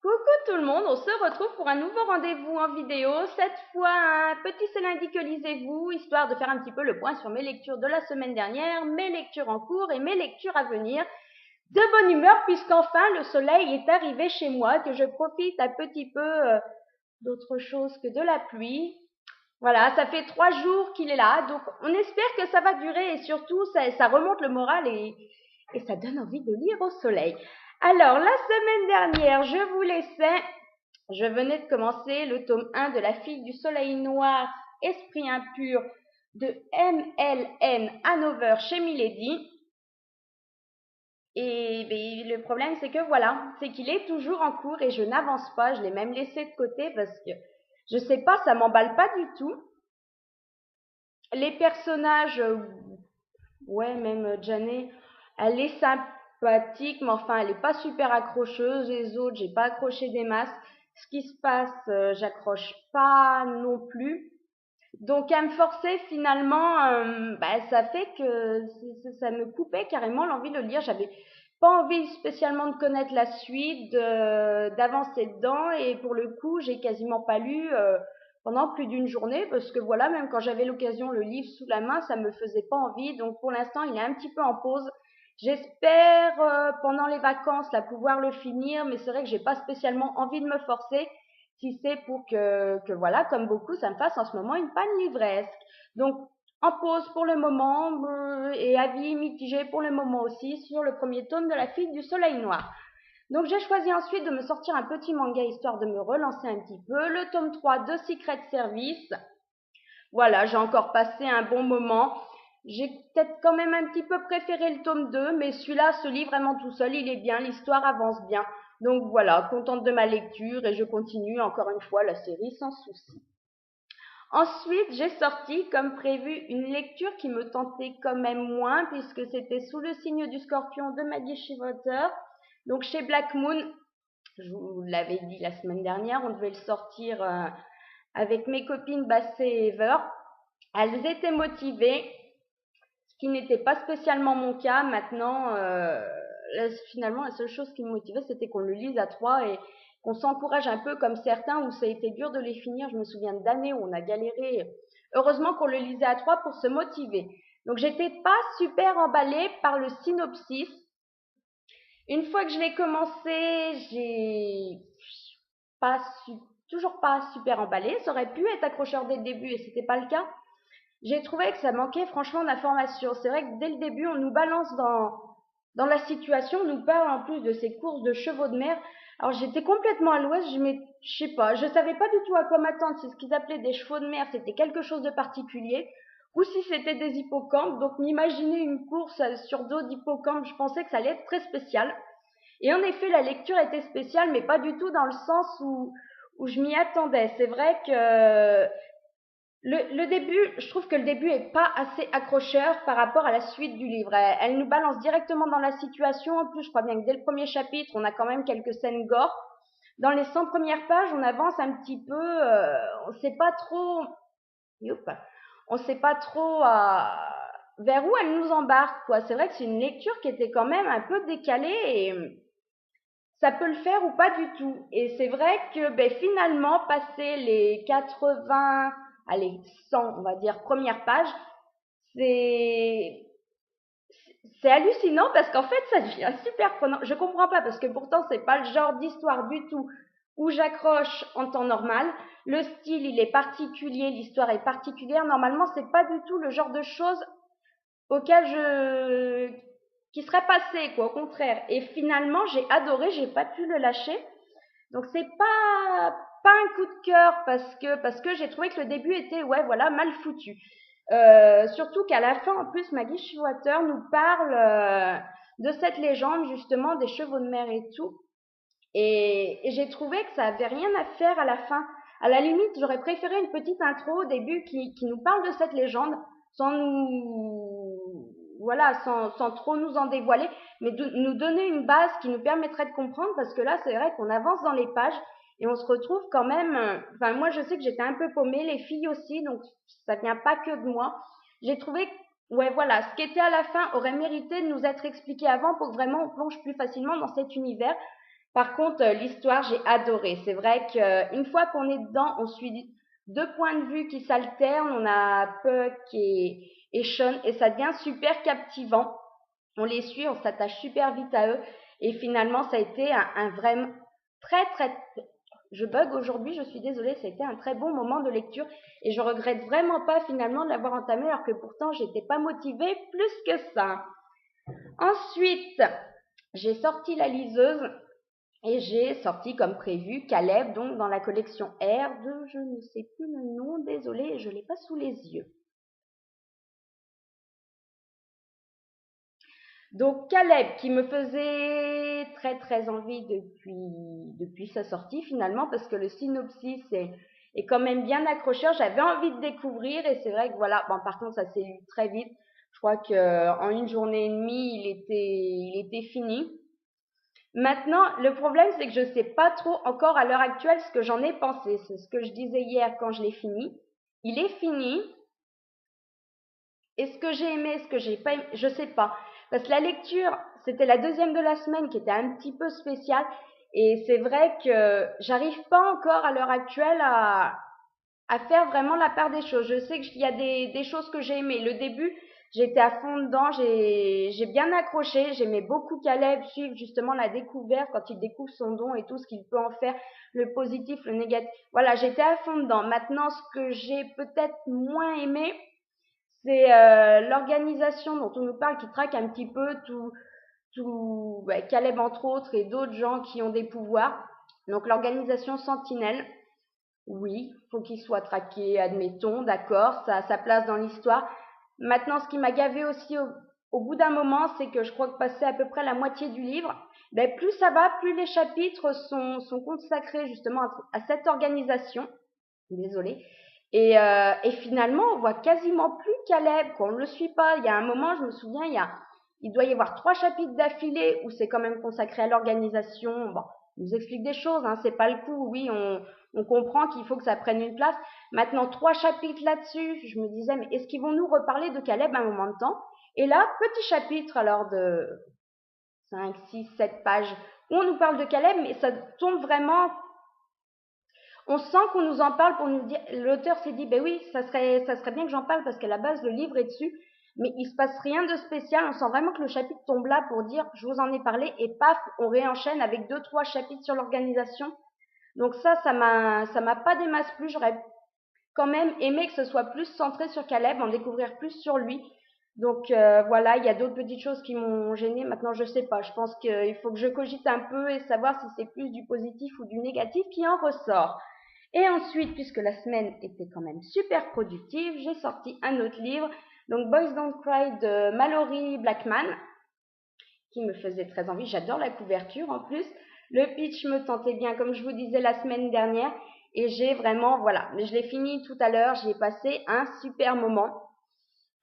Coucou tout le monde, on se retrouve pour un nouveau rendez-vous en vidéo. Cette fois, un petit lundi que lisez-vous, histoire de faire un petit peu le point sur mes lectures de la semaine dernière, mes lectures en cours et mes lectures à venir. De bonne humeur puisqu'enfin le soleil est arrivé chez moi, que je profite un petit peu d'autre chose que de la pluie. Voilà, ça fait 3 jours qu'il est là, donc on espère que ça va durer et surtout ça remonte le moral et ça donne envie de lire au soleil. Alors, la semaine dernière, je vous laissais, je venais de commencer le tome 1 de La fille du soleil noir, esprit impur de M.L.N. Hanover chez Milady. Et le problème, c'est que voilà, c'est qu'il est toujours en cours et je n'avance pas. Je l'ai même laissé de côté parce que je sais pas, ça m'emballe pas du tout. Les personnages, ouais, même Janet, elle est sympathique, mais enfin, elle est pas super accrocheuse. Les autres, j'ai pas accroché des masses. Ce qui se passe, j'accroche pas non plus. Donc, à me forcer, finalement, ça fait que ça me coupait carrément l'envie de le lire. J'avais pas envie spécialement de connaître la suite, d'avancer dedans, et pour le coup, j'ai quasiment pas lu pendant plus d'une journée, parce que voilà, même quand j'avais l'occasion, le livre sous la main, ça me faisait pas envie. Donc, pour l'instant, il est un petit peu en pause. J'espère pendant les vacances là pouvoir le finir, mais c'est vrai que j'ai pas spécialement envie de me forcer si c'est pour que voilà, comme beaucoup, ça me fasse en ce moment une panne livresque. Donc, en pause pour le moment et avis mitigé pour le moment aussi sur le premier tome de La fille du soleil noir. Donc, j'ai choisi ensuite de me sortir un petit manga histoire de me relancer un petit peu. Le tome 3 de Secret Service. Voilà, j'ai encore passé un bon moment. J'ai peut-être quand même un petit peu préféré le tome 2, mais celui-là se lit vraiment tout seul, il est bien, l'histoire avance bien. Donc voilà, contente de ma lecture et je continue encore une fois la série sans souci. Ensuite, j'ai sorti comme prévu une lecture qui me tentait quand même moins puisque c'était Sous le signe du scorpion de Maggie Showalter. Donc chez Black Moon, je vous l'avais dit la semaine dernière, on devait le sortir avec mes copines Bassé et Ever. Elles étaient motivées, ce qui n'était pas spécialement mon cas. Maintenant, finalement, la seule chose qui me motivait, c'était qu'on le lise à trois et qu'on s'encourage un peu comme certains où ça a été dur de les finir. Je me souviens d'années où on a galéré. Heureusement qu'on le lisait à trois pour se motiver. Donc, j'étais pas super emballée par le synopsis. Une fois que je l'ai commencé, j'ai pas toujours pas super emballée. Ça aurait pu être accrocheur dès le début et c'était pas le cas. J'ai trouvé que ça manquait franchement d'informations. C'est vrai que dès le début, on nous balance dans la situation, on nous parle en plus de ces courses de chevaux de mer. Alors j'étais complètement à l'ouest, je sais pas, je savais pas du tout à quoi m'attendre, si ce qu'ils appelaient des chevaux de mer, c'était quelque chose de particulier, ou si c'était des hippocampes. Donc m'imaginer une course sur dos d'hippocampes, je pensais que ça allait être très spécial. Et en effet, la lecture était spéciale, mais pas du tout dans le sens où je m'y attendais. C'est vrai que le début, je trouve que le début est pas assez accrocheur par rapport à la suite du livre. Elle nous balance directement dans la situation. En plus, je crois bien que dès le premier chapitre, on a quand même quelques scènes gore. Dans les 100 premières pages, on avance un petit peu. On sait pas trop. Youp, on sait pas trop vers où elle nous embarque, quoi. C'est vrai que c'est une lecture qui était quand même un peu décalée et ça peut le faire ou pas du tout. Et c'est vrai que finalement, passer les 80, allez, 100, on va dire, premières pages, c'est c'est hallucinant parce qu'en fait, ça devient super prenant. Je comprends pas parce que pourtant, c'est pas le genre d'histoire du tout où j'accroche en temps normal. Le style, il est particulier, l'histoire est particulière. Normalement, c'est pas du tout le genre de choses auquel qui serait passé, quoi, au contraire. Et finalement, j'ai adoré, j'ai pas pu le lâcher. Donc c'est pas un coup de cœur parce que j'ai trouvé que le début était ouais voilà mal foutu. Surtout qu'à la fin en plus Maggie Showalter nous parle de cette légende justement des chevaux de mer et tout. Et j'ai trouvé que ça avait rien à faire à la fin. À la limite, j'aurais préféré une petite intro au début qui nous parle de cette légende sans nous, voilà, sans trop nous en dévoiler, mais de nous donner une base qui nous permettrait de comprendre parce que là, c'est vrai qu'on avance dans les pages et on se retrouve quand même, enfin, moi, je sais que j'étais un peu paumée, les filles aussi, donc ça vient pas que de moi. J'ai trouvé que, ouais, voilà, ce qui était à la fin aurait mérité de nous être expliqué avant pour que vraiment on plonge plus facilement dans cet univers. Par contre, l'histoire, j'ai adoré. C'est vrai qu'une fois qu'on est dedans, on suit deux points de vue qui s'alternent. On a Puck et Sean et ça devient super captivant. On les suit, on s'attache super vite à eux. Et finalement, ça a été un vraiment très, je bug aujourd'hui, je suis désolée, ça a été un très bon moment de lecture et je regrette vraiment pas finalement de l'avoir entamé alors que pourtant j'étais pas motivée plus que ça. Ensuite, j'ai sorti la liseuse et j'ai sorti comme prévu Caleb, donc dans la collection R de, je ne sais plus le nom, désolée, je l'ai pas sous les yeux. Donc Caleb qui me faisait très envie depuis sa sortie finalement parce que le synopsis est quand même bien accrocheur. J'avais envie de découvrir et c'est vrai que voilà, bon par contre ça s'est lu très vite. Je crois que en une journée et demie il était fini. Maintenant le problème c'est que je sais pas trop encore à l'heure actuelle ce que j'en ai pensé. C'est ce que je disais hier quand je l'ai fini. Il est fini. Est-ce que j'ai aimé, est-ce que j'ai pas aimé, je sais pas. Parce que la lecture, c'était la deuxième de la semaine qui était un petit peu spéciale. Et c'est vrai que j'arrive pas encore à l'heure actuelle à faire vraiment la part des choses. Je sais qu'il y a des choses que j'ai aimées. Le début, j'étais à fond dedans, j'ai bien accroché. J'aimais beaucoup Caleb suivre justement la découverte quand il découvre son don et tout ce qu'il peut en faire, le positif, le négatif. Voilà, j'étais à fond dedans. Maintenant, ce que j'ai peut-être moins aimé, c'est l'organisation dont on nous parle qui traque un petit peu Caleb entre autres et d'autres gens qui ont des pouvoirs. Donc l'organisation Sentinelle, oui, faut qu'il soit traqué, admettons, d'accord, ça a sa place dans l'histoire. Maintenant, ce qui m'a gavé aussi au bout d'un moment, c'est que je crois que passé à peu près la moitié du livre, ben plus ça va, plus les chapitres sont consacrés justement à cette organisation. Désolée. Et finalement, on voit quasiment plus Caleb, qu'on ne le suit pas. Il y a un moment, je me souviens, il doit y avoir 3 chapitres d'affilée où c'est quand même consacré à l'organisation. Bon, il nous explique des choses, hein, c'est pas le coup. Oui, on comprend qu'il faut que ça prenne une place. Maintenant, 3 chapitres là-dessus, je me disais, mais est-ce qu'ils vont nous reparler de Caleb à un moment de temps? Et là, petit chapitre alors de 5, 6, 7 pages où on nous parle de Caleb, mais ça tombe vraiment. On sent qu'on nous en parle pour nous dire, l'auteur s'est dit, ben oui, ça serait bien que j'en parle parce qu'à la base, le livre est dessus, mais il se passe rien de spécial. On sent vraiment que le chapitre tombe là pour dire, je vous en ai parlé, et paf, on réenchaîne avec 2-3 chapitres sur l'organisation. Donc ça m'a pas des masses plus. J'aurais quand même aimé que ce soit plus centré sur Caleb, en découvrir plus sur lui. Donc voilà, il y a d'autres petites choses qui m'ont gênée. Maintenant, je sais pas. Je pense qu'il faut que je cogite un peu et savoir si c'est plus du positif ou du négatif qui en ressort. Et ensuite, puisque la semaine était quand même super productive, j'ai sorti un autre livre, donc Boys Don't Cry de Mallory Blackman, qui me faisait très envie. J'adore la couverture en plus. Le pitch me tentait bien, comme je vous disais la semaine dernière. Et j'ai vraiment, voilà, mais je l'ai fini tout à l'heure, j'y ai passé un super moment.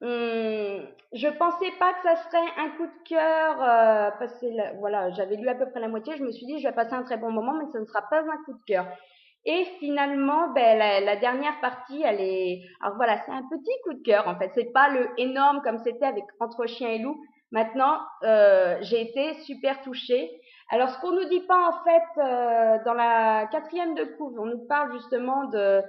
Je pensais pas que ça serait un coup de cœur, parce que voilà, j'avais lu à peu près la moitié, je me suis dit je vais passer un très bon moment, mais ce ne sera pas un coup de cœur. Et finalement, ben, la dernière partie, elle est, alors voilà, c'est un petit coup de cœur en fait. C'est pas le énorme comme c'était avec Entre chien et loup. Maintenant, j'ai été super touchée. Alors, ce qu'on nous dit pas en fait dans la quatrième de couve, on nous parle justement de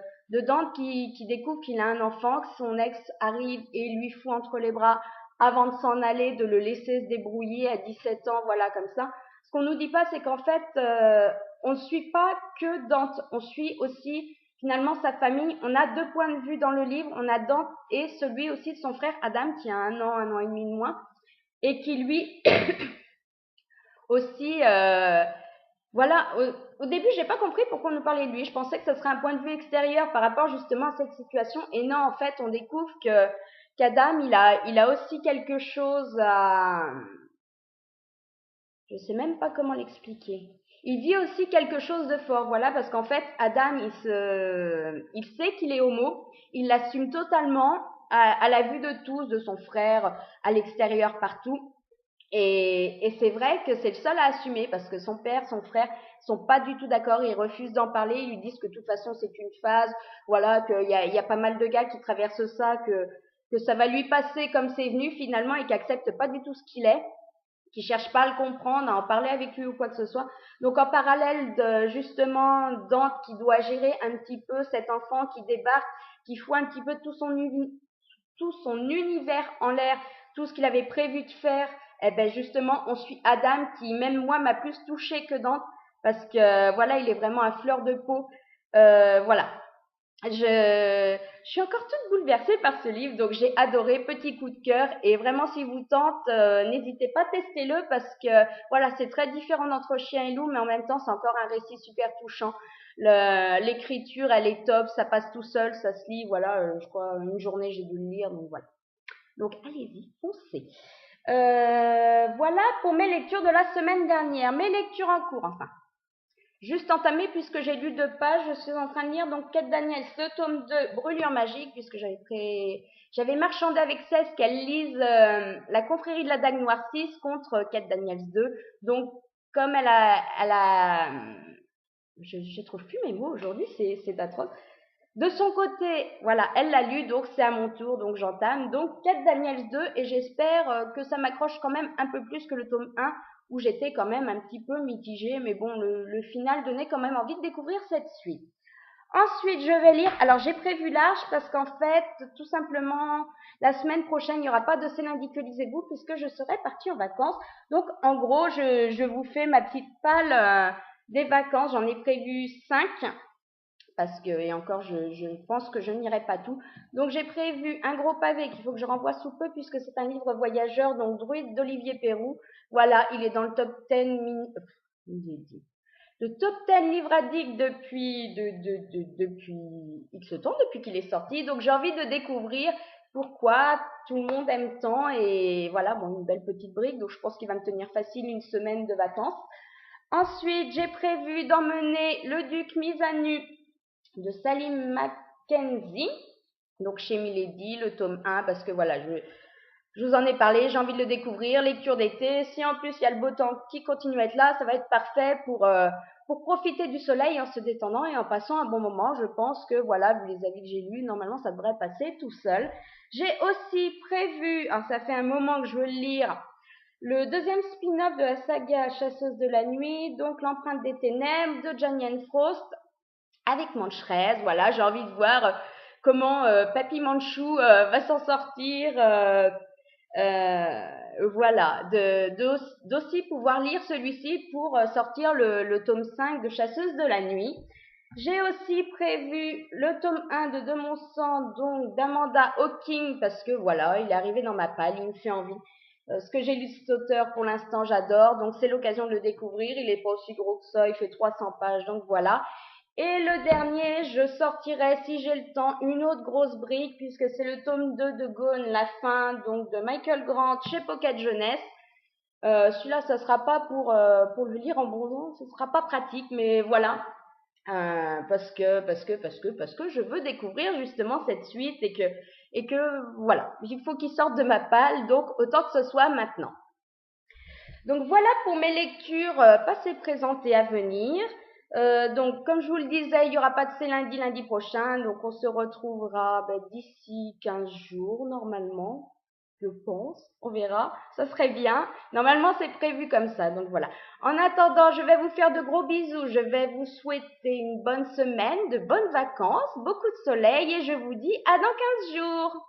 Dante qui découvre qu'il a un enfant, que son ex arrive et lui fout entre les bras avant de s'en aller, de le laisser se débrouiller à 17 ans, voilà comme ça. Ce qu'on nous dit pas, c'est qu'en fait, on ne suit pas que Dante, on suit aussi finalement sa famille. On a 2 points de vue dans le livre, on a Dante et celui aussi de son frère Adam qui a 1 an et demi de moins et qui lui aussi, voilà, au début j'ai pas compris pourquoi on nous parlait de lui. Je pensais que ce serait un point de vue extérieur par rapport justement à cette situation et non, en fait on découvre qu'Adam il a aussi quelque chose à, je sais même pas comment l'expliquer. Il vit aussi quelque chose de fort, voilà, parce qu'en fait, Adam, il sait qu'il est homo, il l'assume totalement à la vue de tous, de son frère, à l'extérieur, partout. Et c'est vrai que c'est le seul à assumer, parce que son père, son frère sont pas du tout d'accord, ils refusent d'en parler, ils lui disent que de toute façon c'est une phase, voilà, qu'il y a pas mal de gars qui traversent ça, que ça va lui passer comme c'est venu finalement et qui acceptent pas du tout ce qu'il est. qui cherche pas à le comprendre, à en parler avec lui ou quoi que ce soit. Donc en parallèle de justement Dante qui doit gérer un petit peu cet enfant qui débarque, qui fout un petit peu tout son univers en l'air, tout ce qu'il avait prévu de faire, eh ben justement on suit Adam qui même moi m'a plus touché que Dante parce que voilà il est vraiment à fleur de peau. Voilà, je suis encore toute bouleversée par ce livre, donc j'ai adoré, petit coup de cœur, et vraiment si vous tente, n'hésitez pas, testez-le parce que voilà, c'est très différent d'Entre chien et loup, mais en même temps c'est encore un récit super touchant. L'écriture, elle est top, ça passe tout seul, ça se lit, voilà, je crois une journée j'ai dû le lire, donc voilà. Donc allez-y, foncez. Voilà pour mes lectures de la semaine dernière, mes lectures en cours enfin. Juste entamé puisque j'ai lu 2 pages, je suis en train de lire donc Kate Daniels, le tome 2, Brûlure magique, puisque j'avais marchandé avec Cess qu'elle lise La confrérie de la dague noire 6 contre Kate Daniels 2. Donc comme je trouve plus mes mots aujourd'hui, c'est atroce. De son côté, voilà, elle l'a lu, donc c'est à mon tour, donc j'entame. Donc Kate Daniels 2 et j'espère que ça m'accroche quand même un peu plus que le tome 1 où j'étais quand même un petit peu mitigée, mais bon, le final donnait quand même envie de découvrir cette suite. Ensuite, je vais lire, alors j'ai prévu large parce qu'en fait, tout simplement, la semaine prochaine, il n'y aura pas de C'est lundi que lisez-vous puisque je serai partie en vacances. Donc, en gros, je vous fais ma petite palle des vacances. J'en ai prévu 5 parce que, et encore, je pense que je n'irai pas tout. Donc, j'ai prévu un gros pavé qu'il faut que je renvoie sous peu puisque c'est un livre voyageur, donc Druide d'Olivier Perrou. Voilà, il est dans le top 10 le top 10 livradique depuis X temps, depuis qu'il est sorti. Donc, j'ai envie de découvrir pourquoi tout le monde aime tant. Et voilà, bon, une belle petite brique. Donc, je pense qu'il va me tenir facile une semaine de vacances. Ensuite, j'ai prévu d'emmener Le Duc mis à nu de Salim Mackenzie, donc chez Milady, le tome 1, parce que voilà, je vous en ai parlé, j'ai envie de le découvrir, lecture d'été, si en plus il y a le beau temps qui continue à être là, ça va être parfait pour profiter du soleil en se détendant et en passant un bon moment. Je pense que voilà, vu les avis que j'ai lus, normalement ça devrait passer tout seul. J'ai aussi prévu, alors ça fait un moment que je veux le lire, le deuxième spin-off de la saga Chasseuse de la nuit, donc L'empreinte des ténèbres de Janiane Frost, avec Mancherez. Voilà, j'ai envie de voir comment Papy Manchou va s'en sortir. Voilà, d'aussi pouvoir lire celui-ci pour sortir le tome 5 de Chasseuse de la nuit. J'ai aussi prévu le tome 1 de Mon sang, donc d'Amanda Hawking, parce que voilà, il est arrivé dans ma palle, il me fait envie. Ce que j'ai lu de cet auteur, pour l'instant, j'adore, donc c'est l'occasion de le découvrir. Il n'est pas aussi gros que ça, il fait 300 pages, donc voilà. Et le dernier, je sortirai, si j'ai le temps, une autre grosse brique, puisque c'est le tome 2 de Gone, la fin, donc de Michael Grant chez Pocket Jeunesse. Celui-là, ça sera pas pour le lire en bronzant, ce sera pas pratique, mais voilà. Parce que je veux découvrir justement cette suite et que voilà, il faut qu'il sorte de ma palle, donc autant que ce soit maintenant. Donc voilà pour mes lectures passées, présentes et à venir. Donc comme je vous le disais, il n'y aura pas de C'est lundi prochain, donc on se retrouvera d'ici 15 jours normalement, je pense, on verra, ça serait bien. Normalement c'est prévu comme ça, donc voilà. En attendant, je vais vous faire de gros bisous, je vais vous souhaiter une bonne semaine, de bonnes vacances, beaucoup de soleil et je vous dis à dans 15 jours.